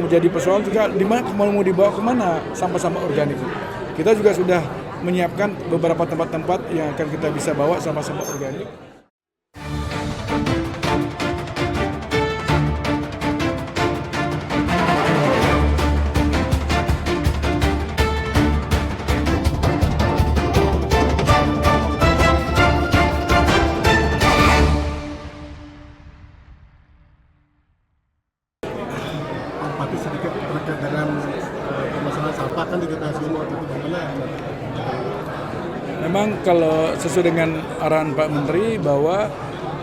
menjadi persoalan juga mau dibawa kemana sampah-sampah organik. Kita juga sudah menyiapkan beberapa tempat-tempat yang akan kita bisa bawa sampah-sampah organik. Tapi sedikit terkait dengan permasalahan sampah kan di TPA Sumo itu bagaimana? Memang kalau sesuai dengan arahan Pak Menteri bahwa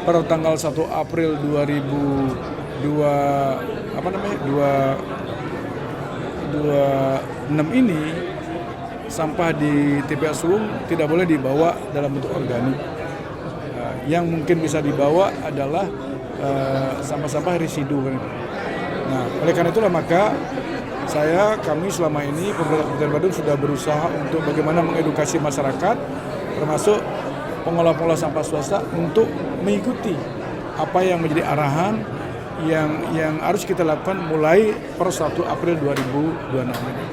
pada tanggal 1 April 2026 ini sampah di TPA Sumo tidak boleh dibawa dalam bentuk organik. Yang mungkin bisa dibawa adalah sampah-sampah residu. Nah, oleh karena itulah maka kami selama ini pemerintah Kabupaten Badung sudah berusaha untuk bagaimana mengedukasi masyarakat, termasuk pengelola-pengelola sampah swasta untuk mengikuti apa yang menjadi arahan yang harus kita lakukan mulai per 1 April 2026 ini.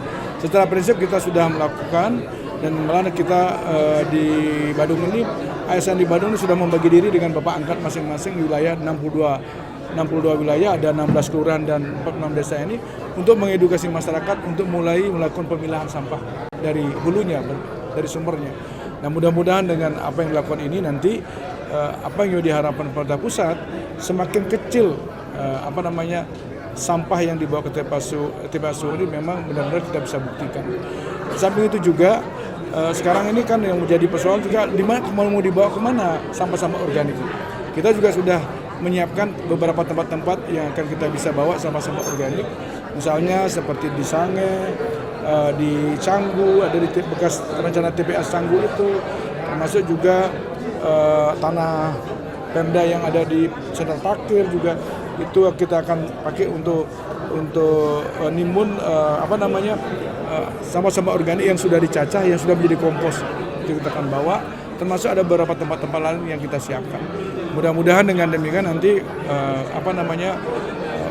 Secara prinsip kita sudah melakukan dan malah kita di Badung ini, ASN di Badung ini sudah membagi diri dengan Bapak Angkat masing-masing di wilayah 62 wilayah, ada 16 kelurahan dan 46 desa ini untuk mengedukasi masyarakat untuk mulai melakukan pemilahan sampah dari hulunya, dari sumbernya. Nah, mudah-mudahan dengan apa yang dilakukan ini nanti apa yang diharapkan pemerintah pusat, semakin kecil sampah yang dibawa ke TPA Sumo ini memang benar-benar kita bisa buktikan. Samping itu juga sekarang ini kan yang menjadi persoalan juga mau dibawa kemana sampah-sampah organik. Kita juga sudah menyiapkan beberapa tempat-tempat yang akan kita bisa bawa sampah-sampah organik, misalnya seperti di Sange, di Canggu, ada di bekas rencana TPA Canggu itu, termasuk juga tanah Pemda yang ada di Sentra Parkir juga itu kita akan pakai untuk nimbun sampah-sampah organik yang sudah dicacah, yang sudah menjadi kompos itu kita akan bawa. Termasuk ada beberapa tempat-tempat lain yang kita siapkan. Mudah-mudahan dengan demikian nanti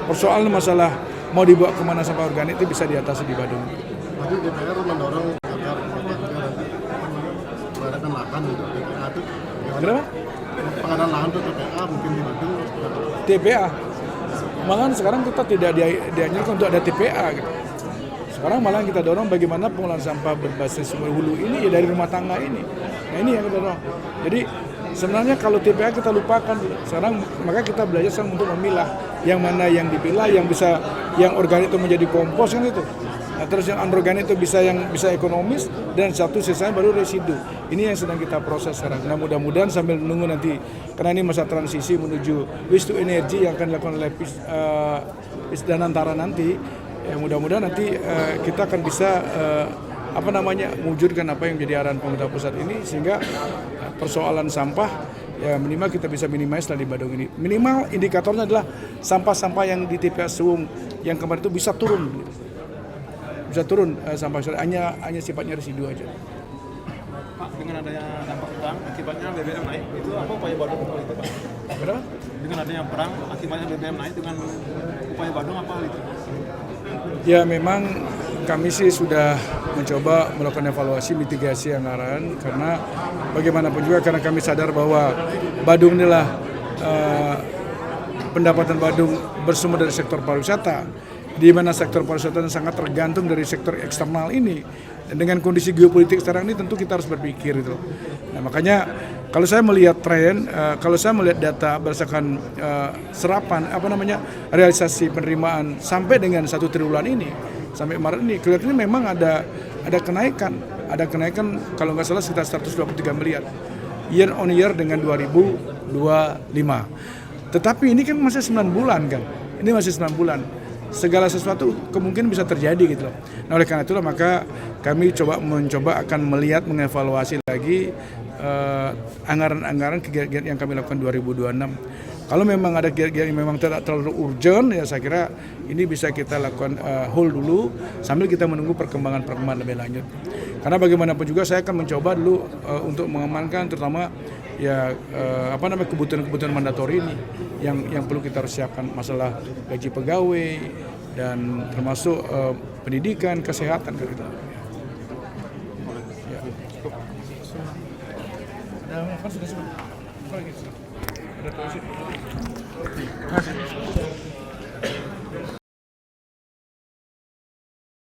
persoalan masalah mau dibawa kemana sampah organik itu bisa diatasi di Badung. Tadi DPR mendorong agar mengadakan lahan untuk TPA itu. Kenapa? Pengadaan lahan untuk TPA mungkin di Badung. TPA, malahan sekarang kita tidak dianjurkan untuk ada TPA. Gitu. Sekarang malah kita dorong bagaimana pengolahan sampah berbasis sumber hulu ini ya dari rumah tangga ini. Nah ini yang kita dorong. Jadi sebenarnya kalau TPA kita lupakan. Sekarang maka kita belajar sekarang untuk memilah yang mana yang dipilah, yang organik itu menjadi kompos kan itu. Nah, terus yang anorganik itu yang bisa ekonomis dan satu sisanya baru residu. Ini yang sedang kita proses sekarang. Nah mudah-mudahan sambil menunggu nanti karena ini masa transisi menuju waste to energy yang akan dilakukan oleh PIS dan Antara nanti. Ya, mudah-mudahan nanti kita akan bisa mewujudkan apa yang menjadi arahan pemerintah pusat ini sehingga persoalan sampah ya minimal kita bisa minimize di Badung ini. Minimal indikatornya adalah sampah-sampah yang di TPA Sumo yang kemarin itu bisa turun. Bisa turun sampah hanya sifatnya residu aja. Pak, dengan adanya dampak perang akibatnya BBM naik, itu apa upaya Badung untuk itu, Pak? Kenapa? Dengan adanya perang akibatnya BBM naik, dengan upaya Badung apa itu? Ya memang kami sih sudah mencoba melakukan evaluasi mitigasi anggaran karena bagaimanapun juga karena kami sadar bahwa Badung inilah pendapatan Badung bersumber dari sektor pariwisata, di mana sektor pariwisata sangat tergantung dari sektor eksternal ini. Dan dengan kondisi geopolitik sekarang ini tentu kita harus berpikir itu. Nah makanya kalau saya melihat tren, kalau saya melihat data berdasarkan realisasi penerimaan sampai dengan 1 triwulan ini, sampai Maret ini, kelihatannya memang ada kenaikan kalau nggak salah sekitar 123 miliar year on year dengan 2025. Tetapi ini kan masih 9 bulan kan, ini masih 9 bulan. Segala sesuatu kemungkinan bisa terjadi gitu loh. Nah oleh karena itulah maka kami mencoba akan melihat mengevaluasi lagi anggaran kegiatan yang kami lakukan 2026. Kalau memang ada kegiatan yang memang tidak terlalu urgent ya saya kira ini bisa kita lakukan hold dulu sambil kita menunggu perkembangan lebih lanjut. Karena bagaimanapun juga saya akan mencoba dulu untuk mengamankan terutama ya kebutuhan mandatori ini yang perlu kita harus siapkan, masalah gaji pegawai dan termasuk pendidikan, kesehatan gitu. Ya. Ada apa sudah sebut? Ada